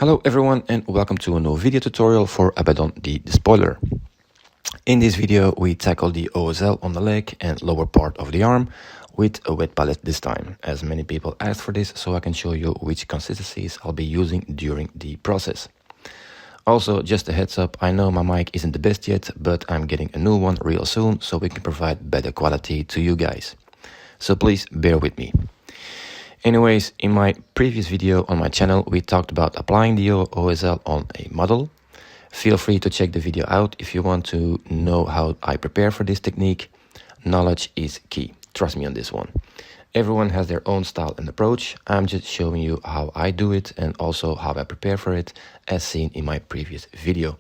Hello everyone and welcome to a new video tutorial for Abaddon the Despoiler. In this video we tackle the OSL on the leg and lower part of the arm with a wet palette this time, as many people asked for this, so I can show you which consistencies I'll be using during the process. Also, just a heads up, I know my mic isn't the best yet, but I'm getting a new one real soon so we can provide better quality to you guys. So please bear with me. Anyways, in my previous video on my channel, we talked about applying the OSL on a model. Feel free to check the video out if you want to know how I prepare for this technique. Knowledge is key, trust me on this one. Everyone has their own style and approach. I'm just showing you how I do it and also how I prepare for it, as seen in my previous video.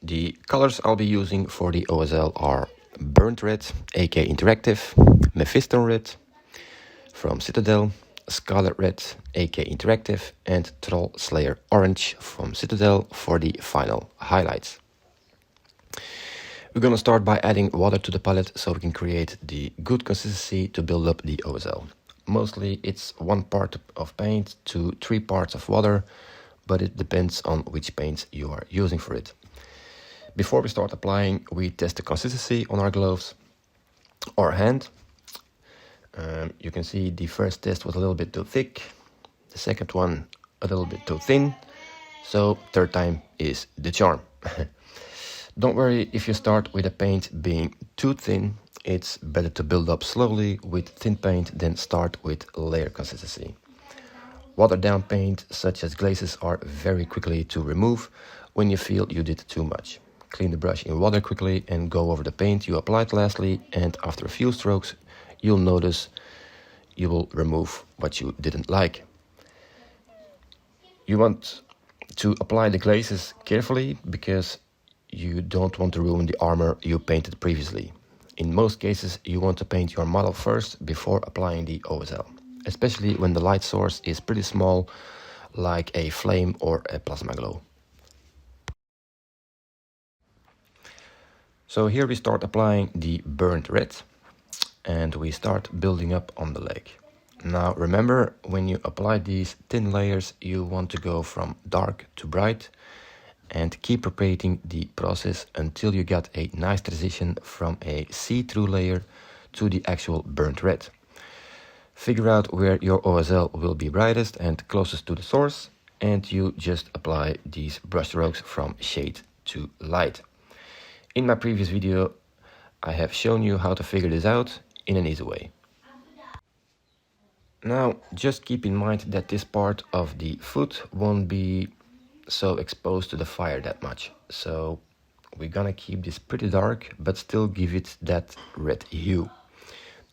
The colors I'll be using for the OSL are Burnt Red, aka Interactive, Mephiston Red from Citadel, Scarlet Red, aka Interactive, and Troll Slayer Orange from Citadel for the final highlights. We're gonna start by adding water to the palette so we can create the good consistency to build up the OSL. Mostly it's 1 part of paint to 3 parts of water, but it depends on which paints you are using for it. Before we start applying, we test the consistency on our gloves or hand. You can see the first test was a little bit too thick, the second one a little bit too thin, so third time is the charm. Don't worry if you start with a paint being too thin, it's better to build up slowly with thin paint than start with layer consistency. Watered down paint such as glazes are very quickly to remove when you feel you did too much. Clean the brush in water quickly and go over the paint you applied lastly, and after a few strokes you'll notice you will remove what you didn't like. You want to apply the glazes carefully because you don't want to ruin the armor you painted previously. In most cases you want to paint your model first before applying the OSL, especially when the light source is pretty small, like a flame or a plasma glow. So here we start applying the burnt red and we start building up on the leg. Now remember, when you apply these thin layers you want to go from dark to bright and keep repeating the process until you get a nice transition from a see-through layer to the actual burnt red. Figure out where your OSL will be brightest and closest to the source, and you just apply these brush strokes from shade to light. In my previous video, I have shown you how to figure this out in an easy way. Now, just keep in mind that this part of the foot won't be so exposed to the fire that much. So we're gonna keep this pretty dark, but still give it that red hue.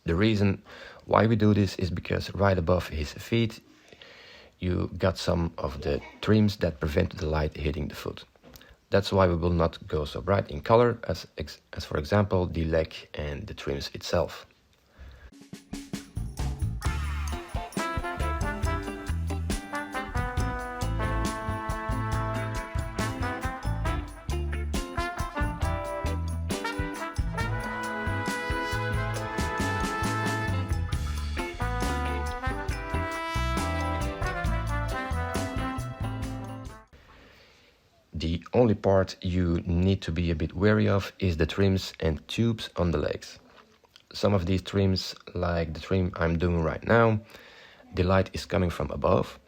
The reason why we do this is because right above his feet, you got some of the trims that prevent the light hitting the foot. That's why we will not go so bright in color as for example the leg and the trims itself. The only part you need to be a bit wary of is the trims and tubes on the legs. Some of these trims, like the trim I'm doing right now, the light is coming from above,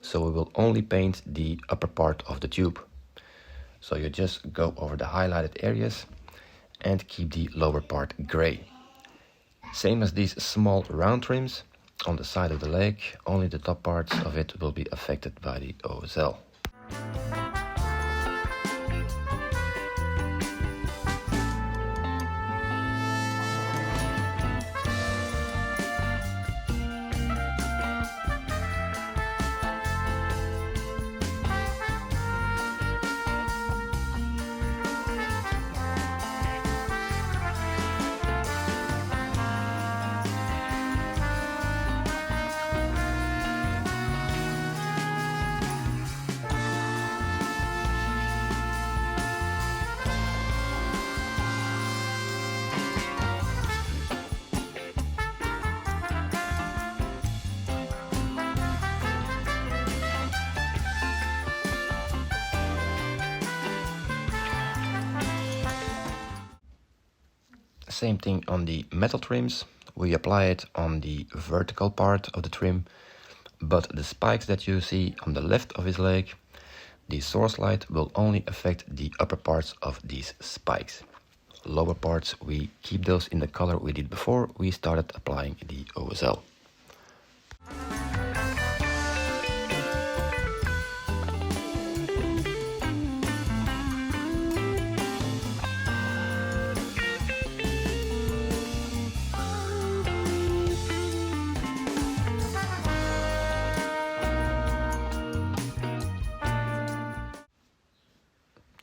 so we will only paint the upper part of the tube. So you just go over the highlighted areas and keep the lower part gray. Same as these small round trims on the side of the leg, only the top parts of it will be affected by the OSL. Same thing on the metal trims. We apply it on the vertical part of the trim, but the spikes that you see on the left of his leg, the source light will only affect the upper parts of these spikes. Lower parts, we keep those in the color we did before we started applying the OSL.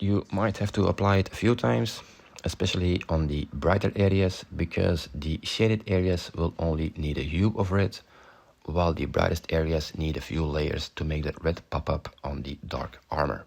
You might have to apply it a few times, especially on the brighter areas, because the shaded areas will only need a hue of red, while the brightest areas need a few layers to make that red pop up on the dark armor.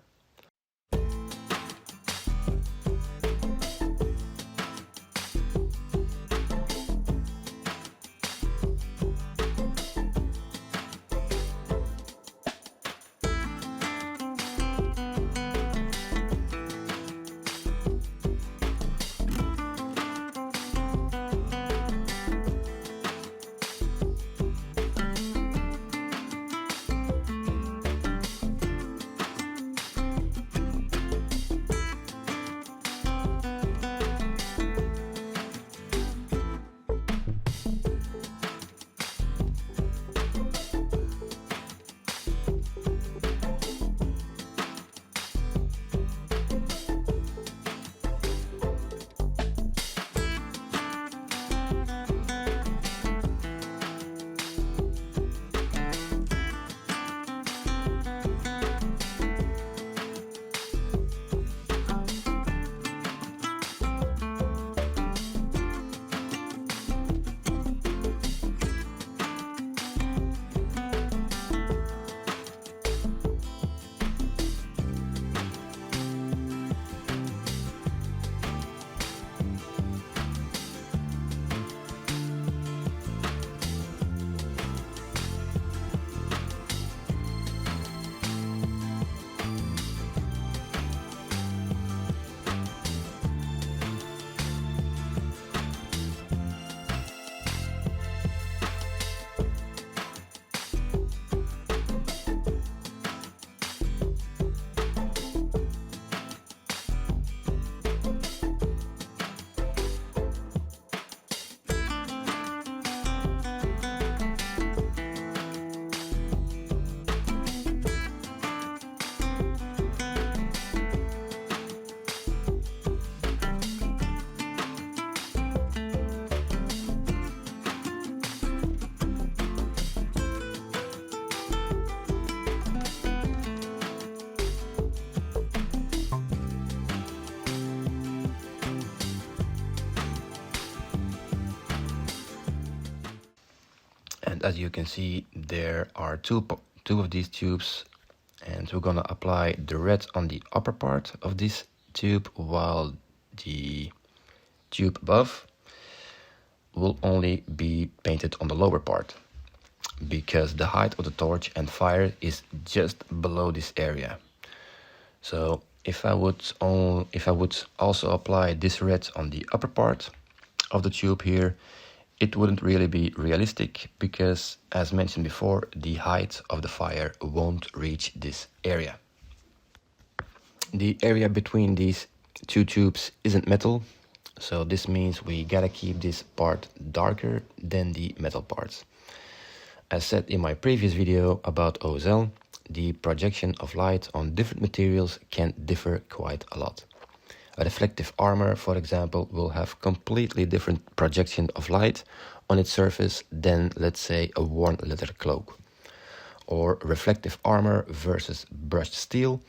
And as you can see, there are two of these tubes, and we're gonna apply the red on the upper part of this tube, while the tube above will only be painted on the lower part, because the height of the torch and fire is just below this area. So if I would also apply this red on the upper part of the tube here, it wouldn't really be realistic, because as mentioned before, the height of the fire won't reach this area. The area between these two tubes isn't metal, so this means we gotta keep this part darker than the metal parts. As said in my previous video about OSL, the projection of light on different materials can differ quite a lot. A reflective armor, for example, will have completely different projection of light on its surface than, let's say, a worn leather cloak. Or reflective armor versus brushed steel.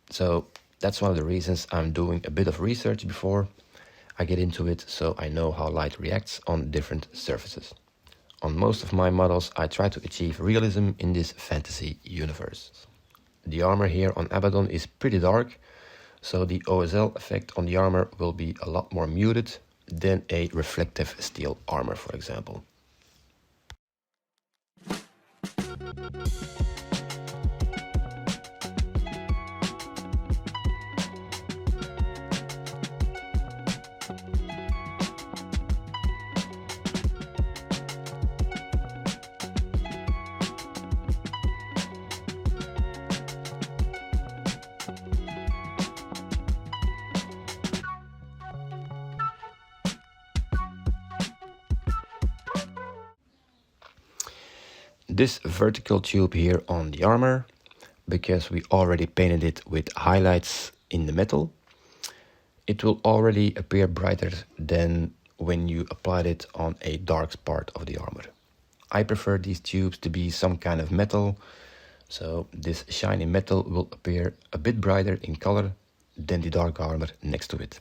So that's one of the reasons I'm doing a bit of research before I get into it, so I know how light reacts on different surfaces. On most of my models, I try to achieve realism in this fantasy universe. The armor here on Abaddon is pretty dark, so the OSL effect on the armor will be a lot more muted than a reflective steel armor, for example. this vertical tube here on the armor, because we already painted it with highlights in the metal, it will already appear brighter than when you applied it on a dark part of the armor. I prefer these tubes to be some kind of metal, so this shiny metal will appear a bit brighter in color than the dark armor next to it.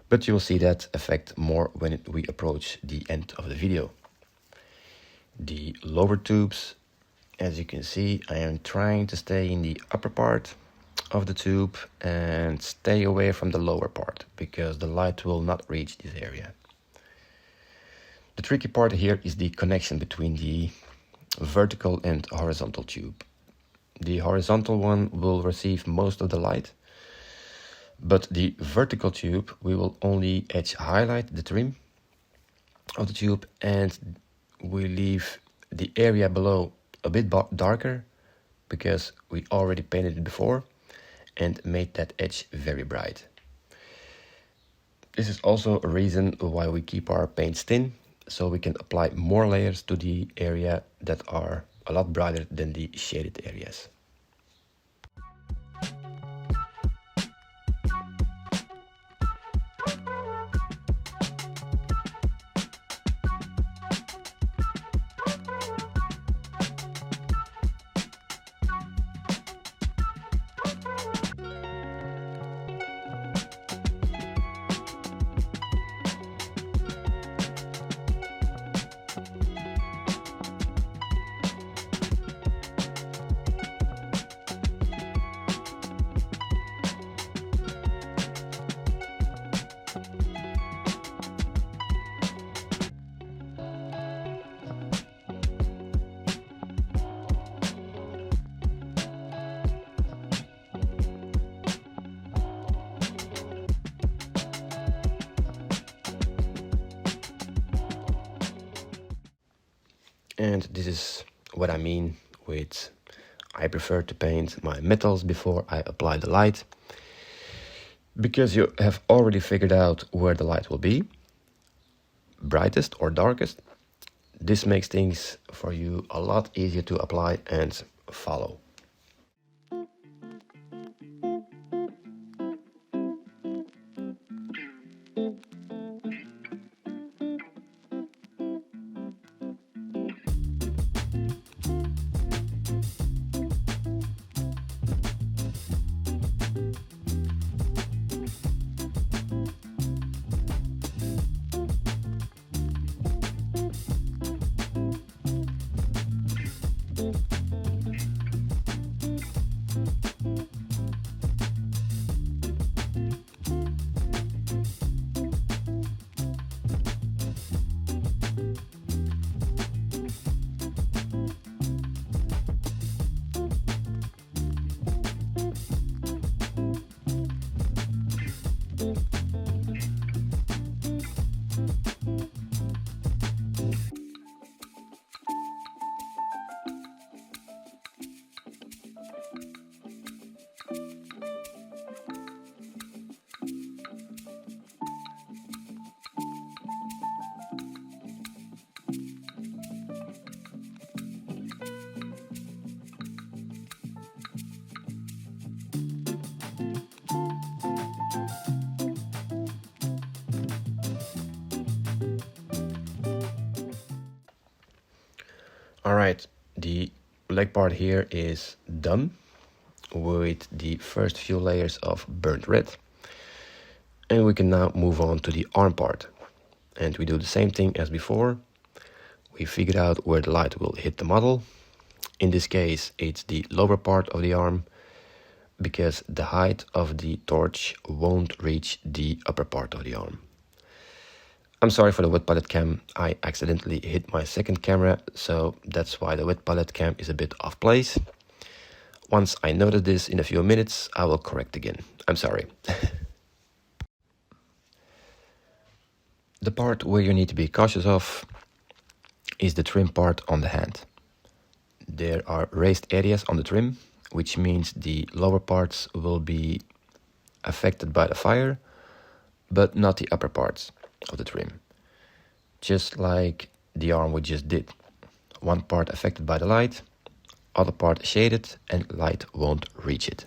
But you will see that effect more when we approach the end of the video. The lower tubes, as you can see, I am trying to stay in the upper part of the tube and stay away from the lower part, because the light will not reach this area. The tricky part here is the connection between the vertical and horizontal tube. The horizontal one will receive most of the light, but the vertical tube, we will only edge highlight the trim of the tube, and we leave the area below a bit darker, because we already painted it before and made that edge very bright. This is also a reason why we keep our paints thin, so we can apply more layers to the area that are a lot brighter than the shaded areas. And this is what I mean with I prefer to paint my metals before I apply the light, because you have already figured out where the light will be, brightest or darkest. This makes things for you a lot easier to apply and follow. Alright, the leg part here is done with the first few layers of burnt red, and we can now move on to the arm part, and we do the same thing as before. We figured out where the light will hit the model. In this case it's the lower part of the arm, because the height of the torch won't reach the upper part of the arm. I'm sorry for the wet palette cam, I accidentally hit my second camera, so that's why the wet palette cam is a bit off place. Once I notice this in a few minutes, I will correct again. I'm sorry. The part where you need to be cautious of is the trim part on the hand. There are raised areas on the trim, which means the lower parts will be affected by the fire, but not the upper parts of the trim, just like the arm we just did. one part affected by the light, other part shaded, and light won't reach it.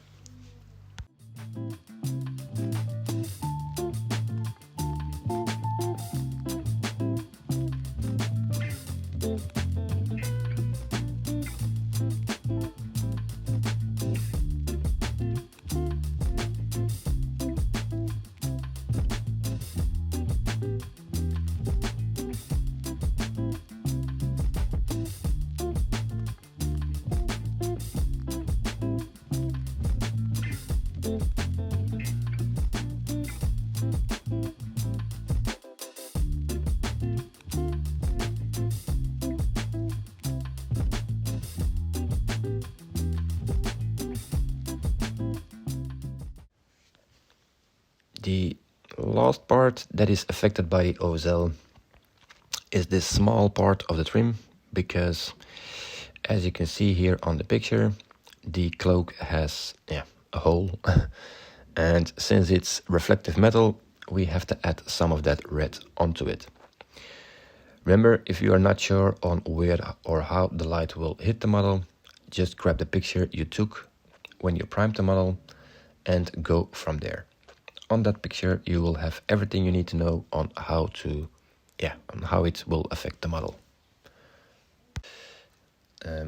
The last part that is affected by OSL is this small part of the trim, because as you can see here on the picture, the cloak has a hole and since it's reflective metal, we have to add some of that red onto it. Remember, if you are not sure on where or how the light will hit the model, just grab the picture you took when you primed the model and go from there. On that picture you will have everything you need to know on how it will affect the model.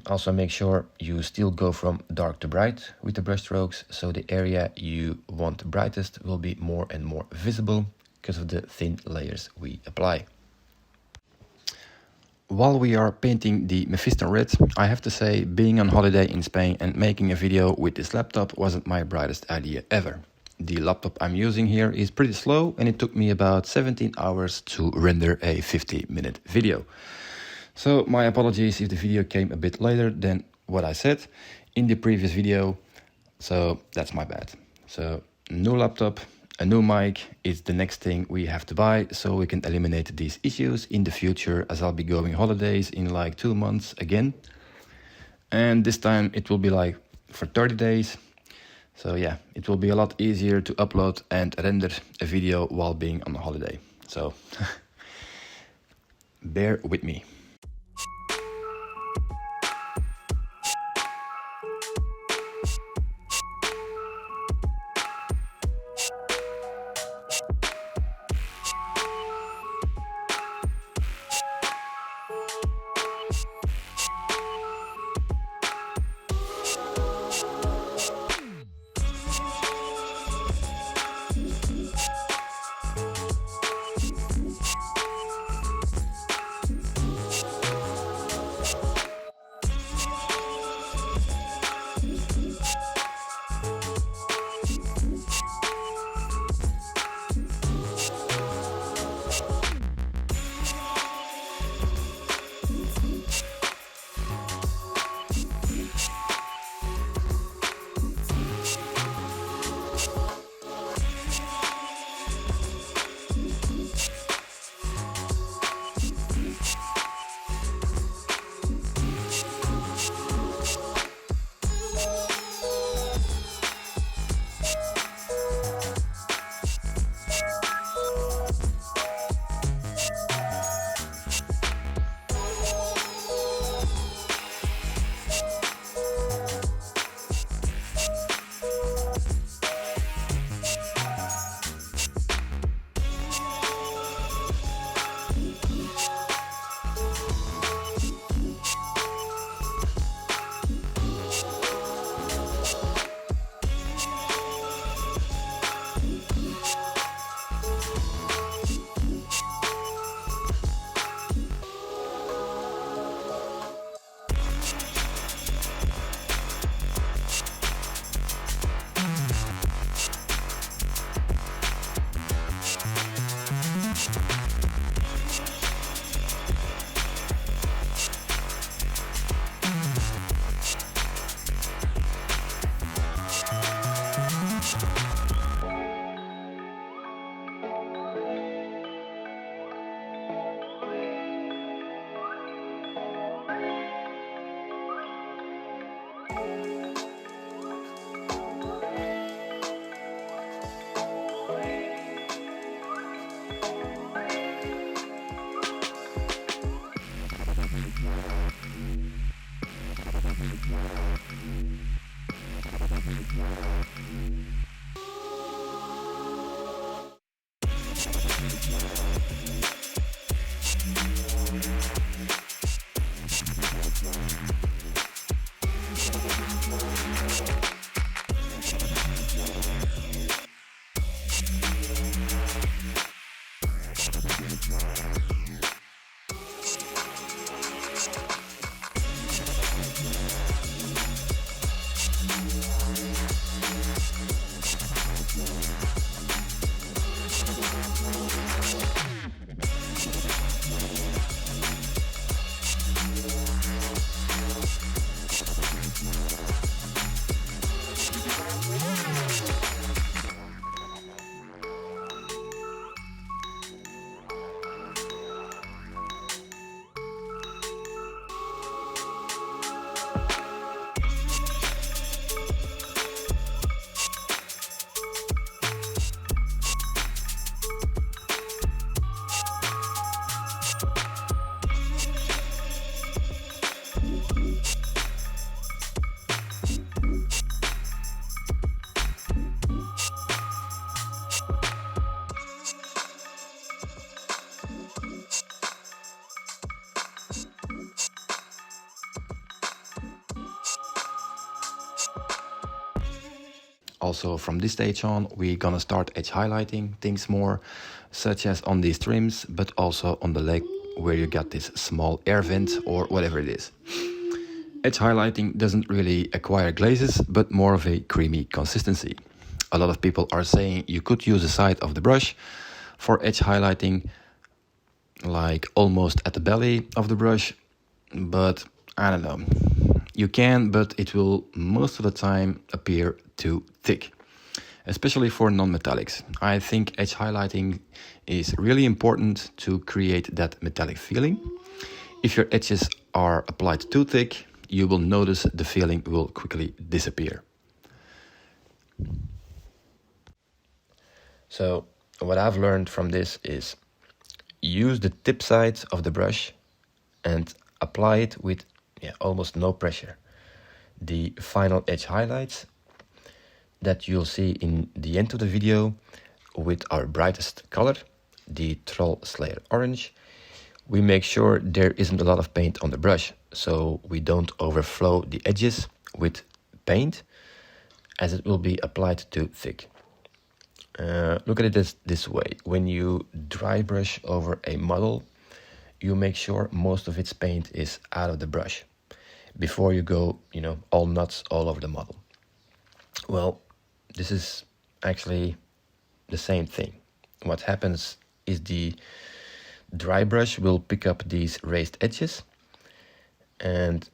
Also make sure you still go from dark to bright with the brush strokes, so the area you want brightest will be more and more visible because of the thin layers we apply. While we are painting the Mephiston Red, I have to say, being on holiday in Spain and making a video with this laptop wasn't my brightest idea ever. The laptop I'm using here is pretty slow and it took me about 17 hours to render a 50-minute video. So my apologies if the video came a bit later than what I said in the previous video, so that's my bad. So new laptop, a new mic is the next thing we have to buy so we can eliminate these issues in the future, as I'll be going holidays in like 2 months again. And this time it will be like for 30 days. So yeah, it will be a lot easier to upload and render a video while being on a holiday. So bear with me. also from this stage on, we're gonna start edge highlighting things more, such as on these trims, but also on the leg where you got this small air vent or whatever it is. Edge highlighting doesn't really acquire glazes, but more of a creamy consistency. A lot of people are saying you could use the side of the brush for edge highlighting, like almost at the belly of the brush, but I don't know. You can, but it will most of the time appear too thick, especially for non-metallics. I think edge highlighting is really important to create that metallic feeling. If your edges are applied too thick, you will notice the feeling will quickly disappear. So what I've learned from this is use the tip side of the brush and apply it with almost no pressure. The final edge highlights that you'll see in the end of the video with our brightest color, the Troll Slayer Orange, we make sure there isn't a lot of paint on the brush, so we don't overflow the edges with paint, as it will be applied too thick. Look at it this way. When you dry brush over a model, you make sure most of its paint is out of the brush before you go, all nuts all over the model. Well, this is actually the same thing. What happens is the dry brush will pick up these raised edges and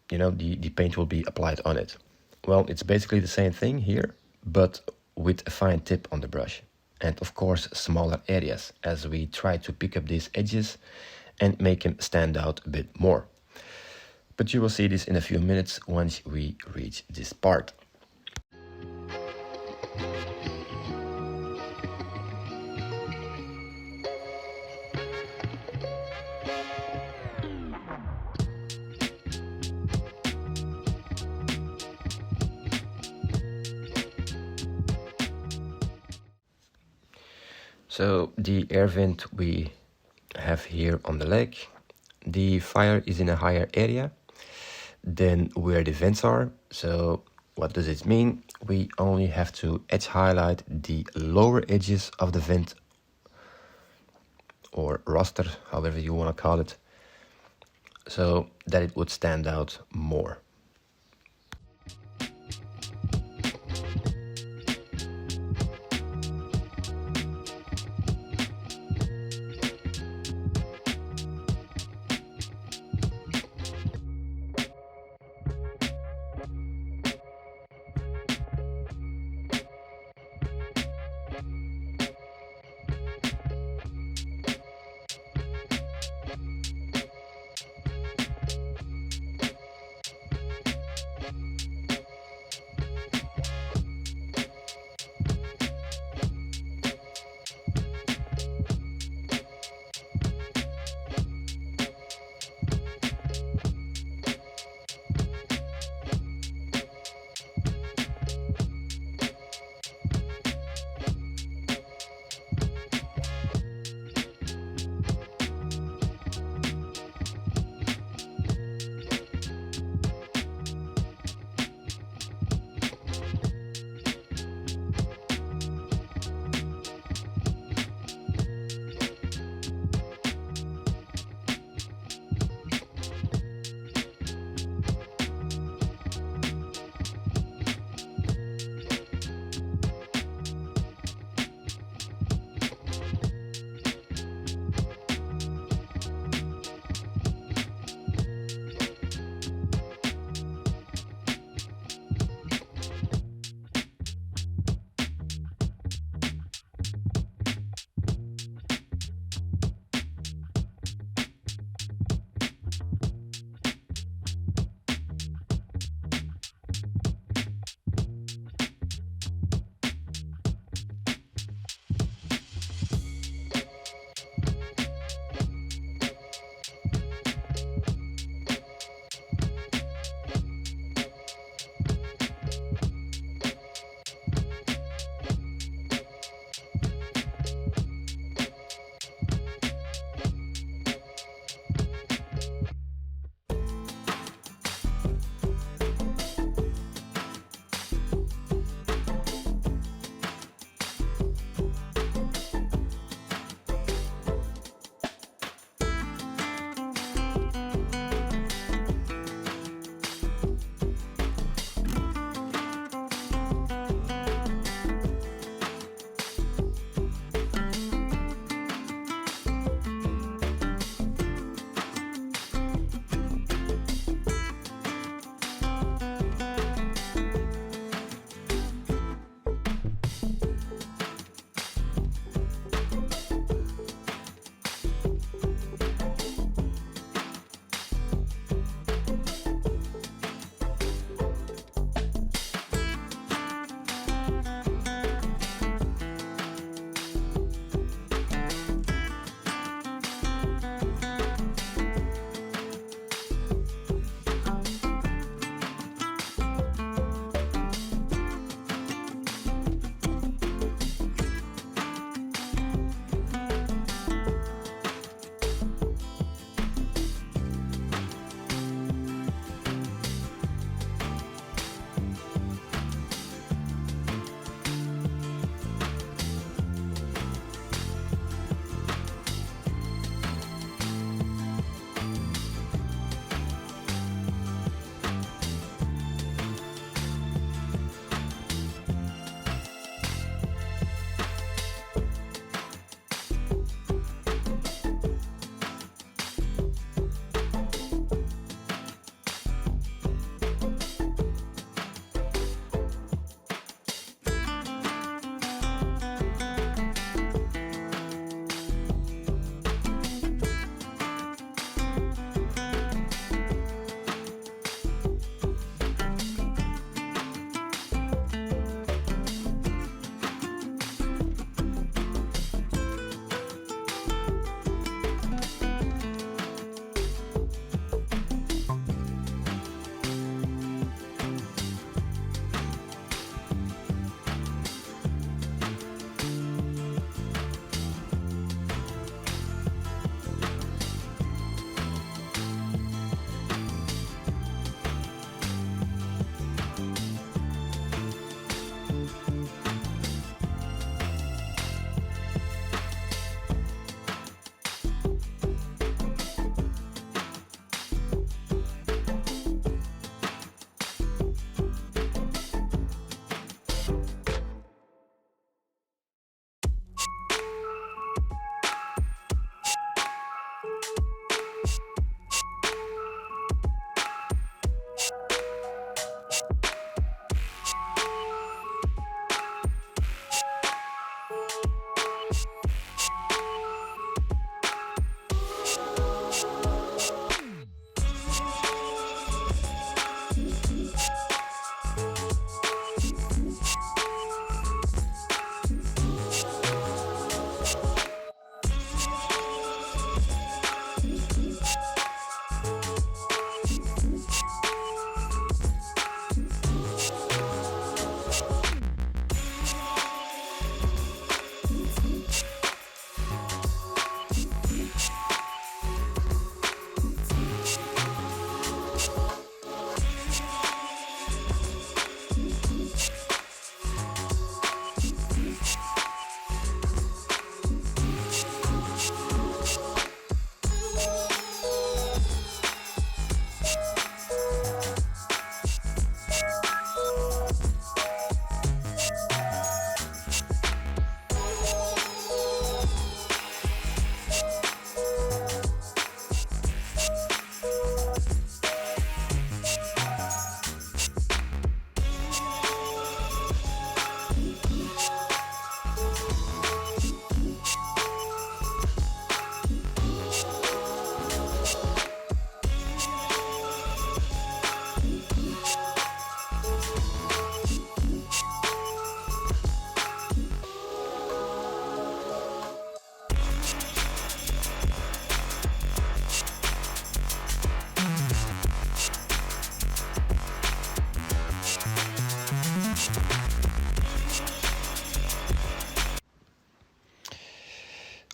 the paint will be applied on it. Well, it's basically the same thing here, but with a fine tip on the brush, and of course smaller areas, as we try to pick up these edges and make them stand out a bit more. But you will see this in a few minutes once we reach this part. So the air vent we have here on the leg, the fire is in a higher area than where the vents are. So what does it mean? We only have to edge highlight the lower edges of the vent or roster, however you want to call it, so that it would stand out more.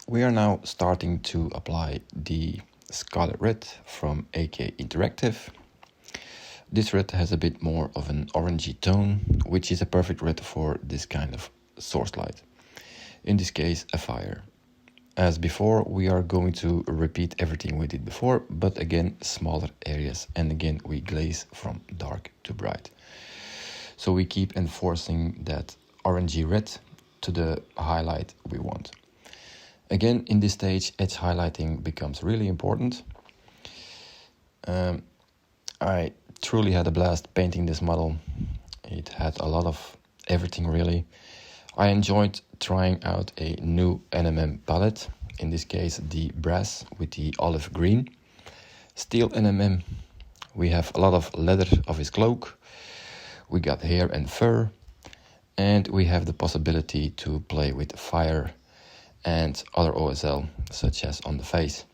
We are now starting to apply the Scarlet Red from AK Interactive. This red has a bit more of an orangey tone, which is a perfect red for this kind of source light. In this case, a fire. As before, we are going to repeat everything we did before, but again, smaller areas, and again, we glaze from dark to bright. So we keep enforcing that orangey red to the highlight we want. Again, in this stage, edge highlighting becomes really important. I truly had a blast painting this model. It had a lot of everything really. I enjoyed trying out a new NMM palette, in this case the brass with the olive green. Steel NMM, we have a lot of leather of his cloak, we got hair and fur, and we have the possibility to play with fire and other OSL, such as on the face.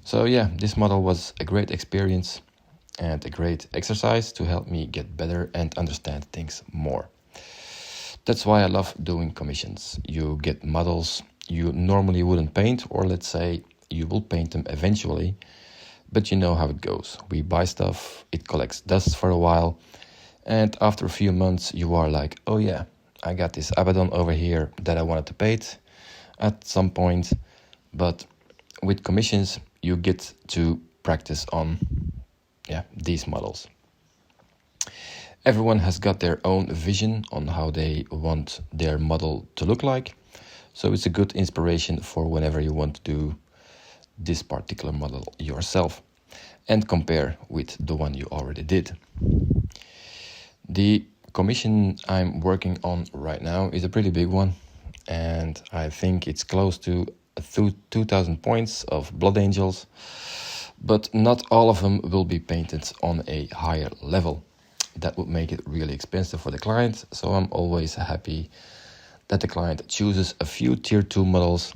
So yeah, this model was a great experience and a great exercise to help me get better and understand things more. That's why I love doing commissions. You get models you normally wouldn't paint, or let's say you will paint them eventually, but you know how it goes. We buy stuff, it collects dust for a while, and after a few months you are like, oh yeah, I got this abaddon over here that I wanted to paint at some point. But with commissions you get to practice on these models. Everyone has got their own vision on how they want their model to look like, so it's a good inspiration for whenever you want to do this particular model yourself and compare with the one you already did. The commission I'm working on right now is a pretty big one, and I think it's close to 2,000 points of Blood Angels, but not all of them will be painted on a higher level. That would make it really expensive for the client, so I'm always happy that the client chooses a few tier 2 models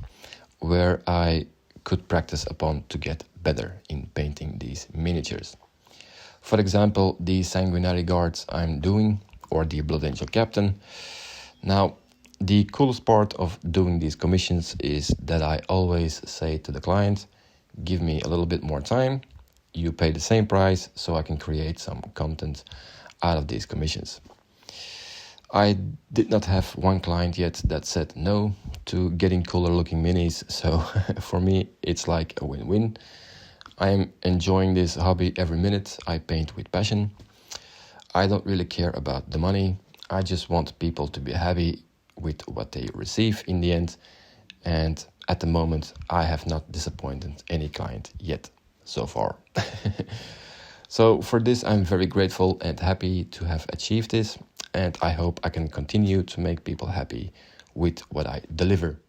where I could practice upon to get better in painting these miniatures. For example, the Sanguinary Guards I'm doing, or the Blood Angel Captain. Now, the coolest part of doing these commissions is that I always say to the client, give me a little bit more time, you pay the same price so I can create some content out of these commissions. I did not have one client yet that said no to getting cooler looking minis, so for me it's like a win-win. I am enjoying this hobby every minute. I paint with passion. I don't really care about the money. I just want people to be happy with what they receive in the end, and at the moment I have not disappointed any client yet so far. So for this I'm very grateful and happy to have achieved this, and I hope I can continue to make people happy with what I deliver.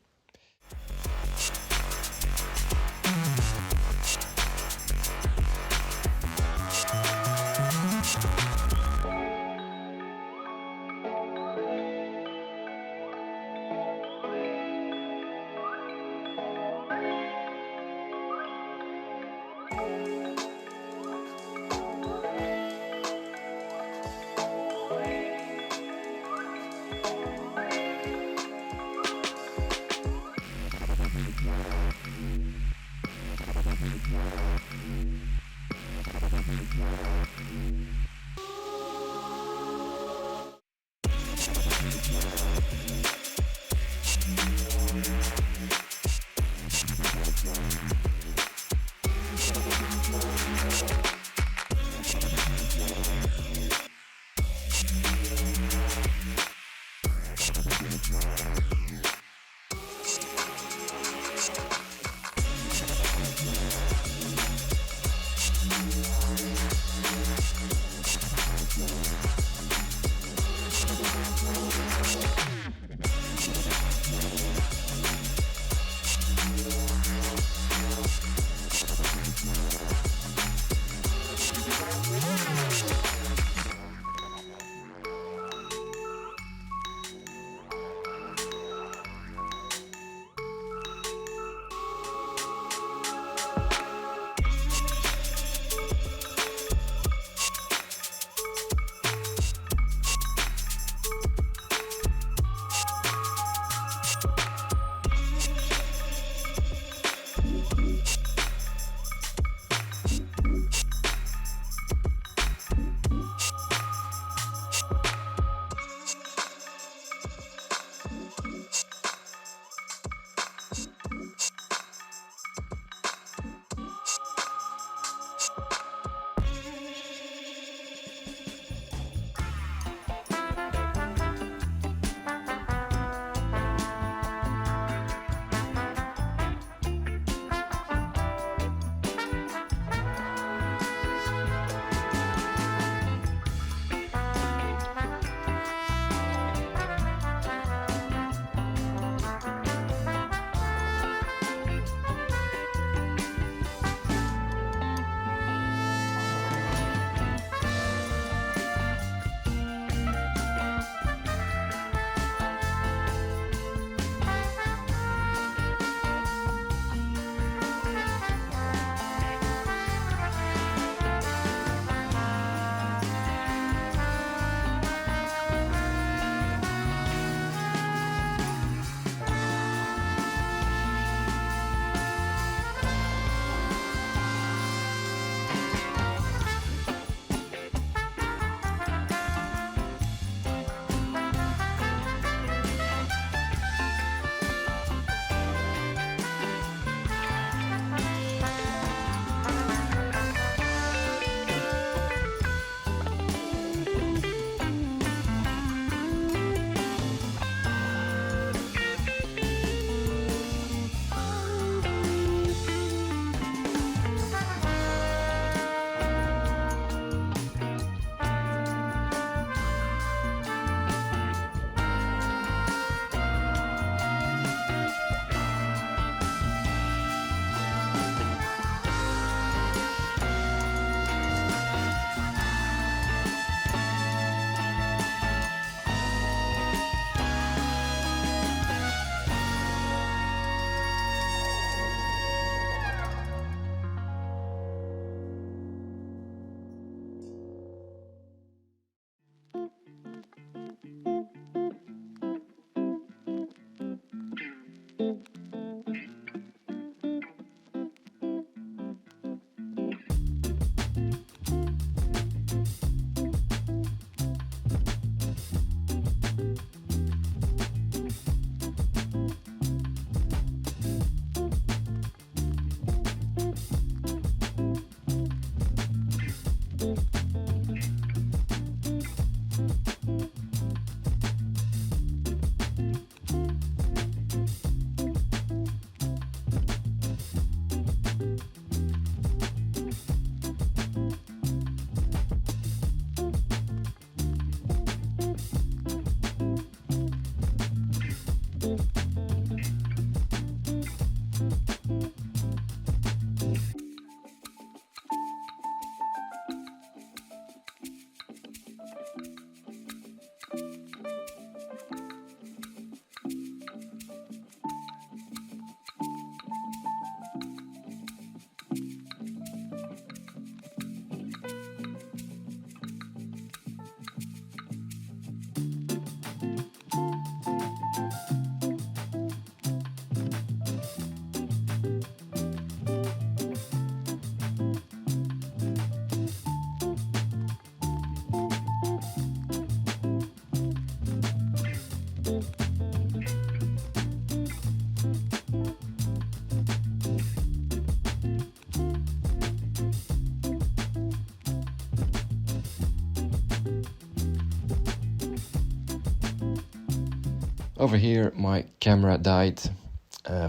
Over here my camera died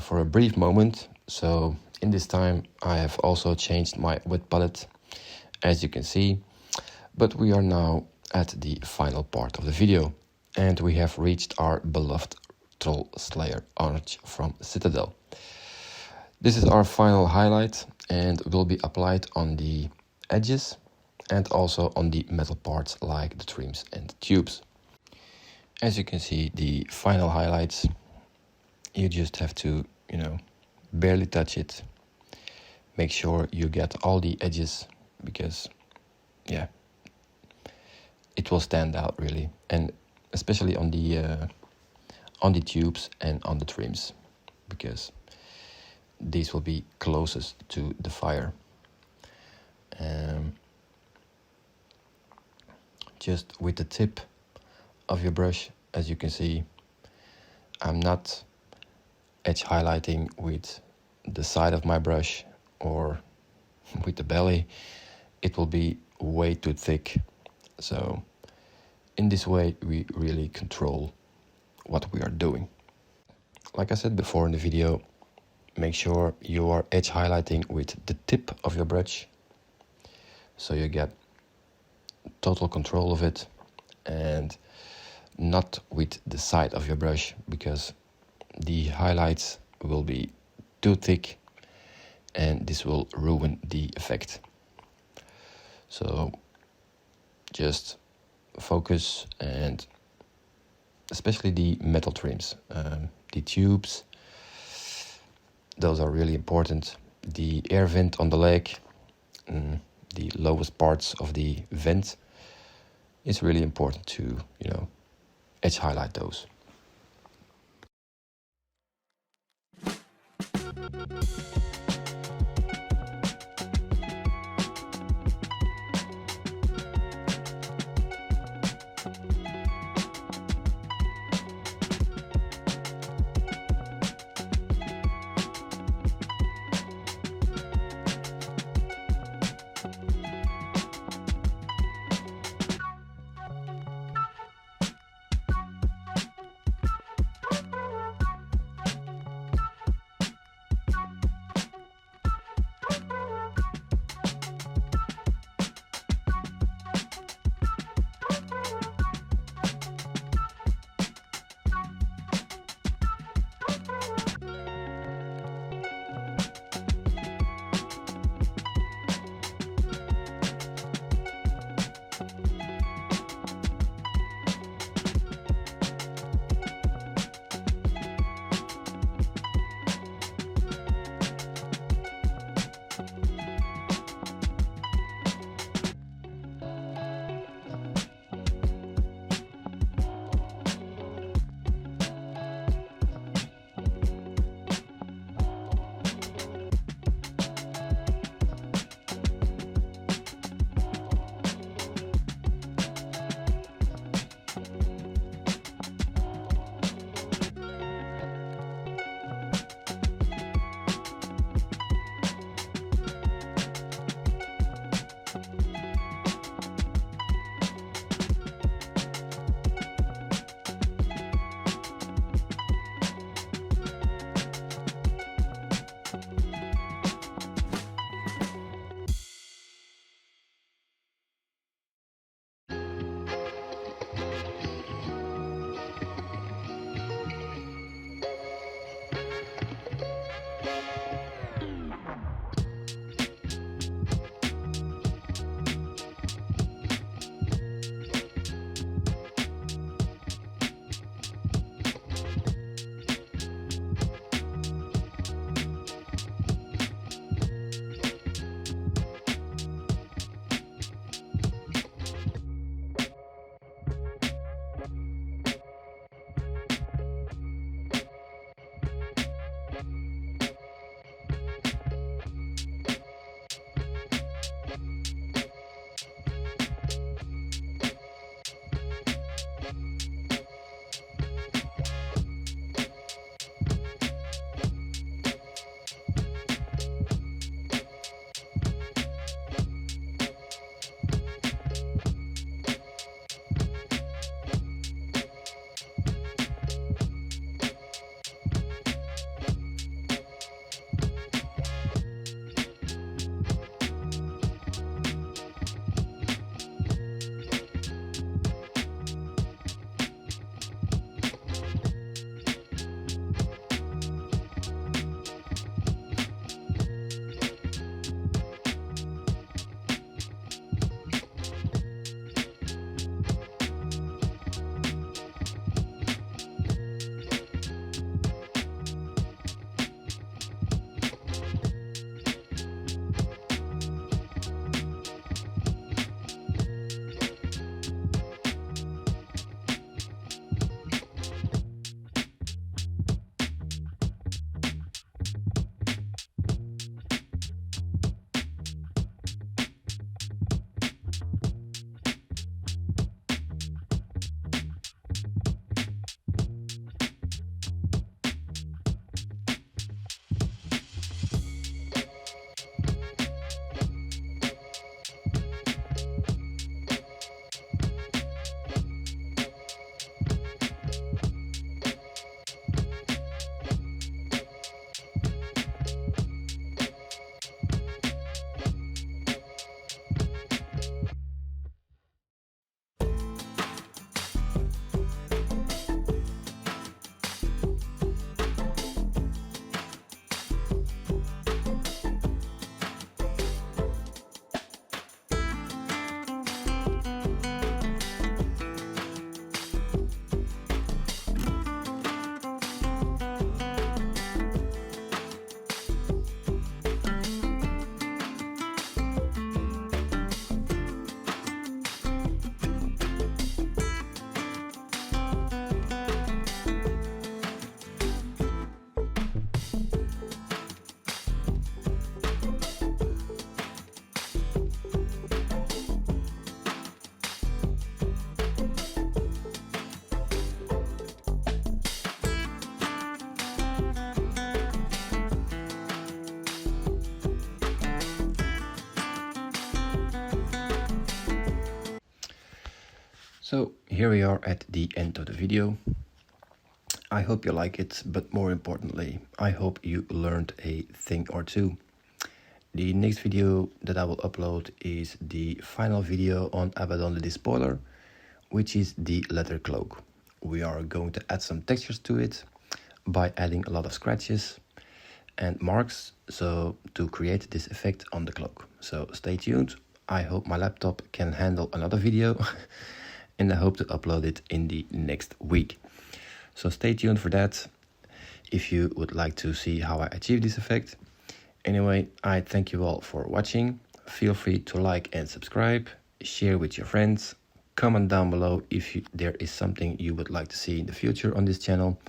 for a brief moment, so in this time I have also changed my wet palette, as you can see. But we are now at the final part of the video, and we have reached our beloved Troll Slayer Orange from Citadel. This is our final highlight and will be applied on the edges and also on the metal parts like the trims and the tubes. As you can see, the final highlights, you just have to, barely touch it. Make sure you get all the edges, because, yeah, it will stand out really, and especially on the tubes and on the trims, because these will be closest to the fire. Just with the tip of your brush, as you can see, I'm not edge highlighting with the side of my brush or with the belly. It will be way too thick. So in this way we really control what we are doing. Like I said before in the video, make sure you are edge highlighting with the tip of your brush, so you get total control of it, and not with the side of your brush, because the highlights will be too thick and this will ruin the effect. So just focus, and especially the metal trims, the tubes, those are really important. The air vent on the leg, the lowest parts of the vent, is really important to, edge highlight those. So here we are at the end of the video. I hope you like it, but more importantly, I hope you learned a thing or two. The next video that I will upload is the final video on Abaddon the Despoiler, which is the leather cloak. We are going to add some textures to it by adding a lot of scratches and marks, so to create this effect on the cloak. So stay tuned. I hope my laptop can handle another video and I hope to upload it in the next week. So stay tuned for that if you would like to see how I achieve this effect. Anyway, I thank you all for watching. Feel free to like and subscribe, share with your friends, comment down below if there is something you would like to see in the future on this channel,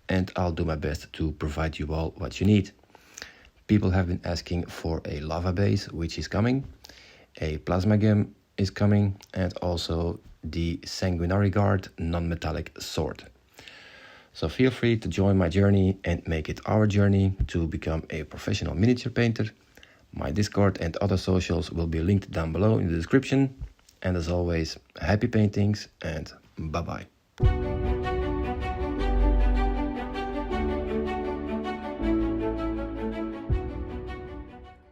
and I'll do my best to provide you all what you need. People have been asking for a lava base, which is coming, a plasma gem is coming, and also the sanguinary guard non-metallic sword. So feel free to join my journey and make it our journey to become a professional miniature painter. My Discord and other socials will be linked down below in the description. And as always, happy paintings and bye-bye.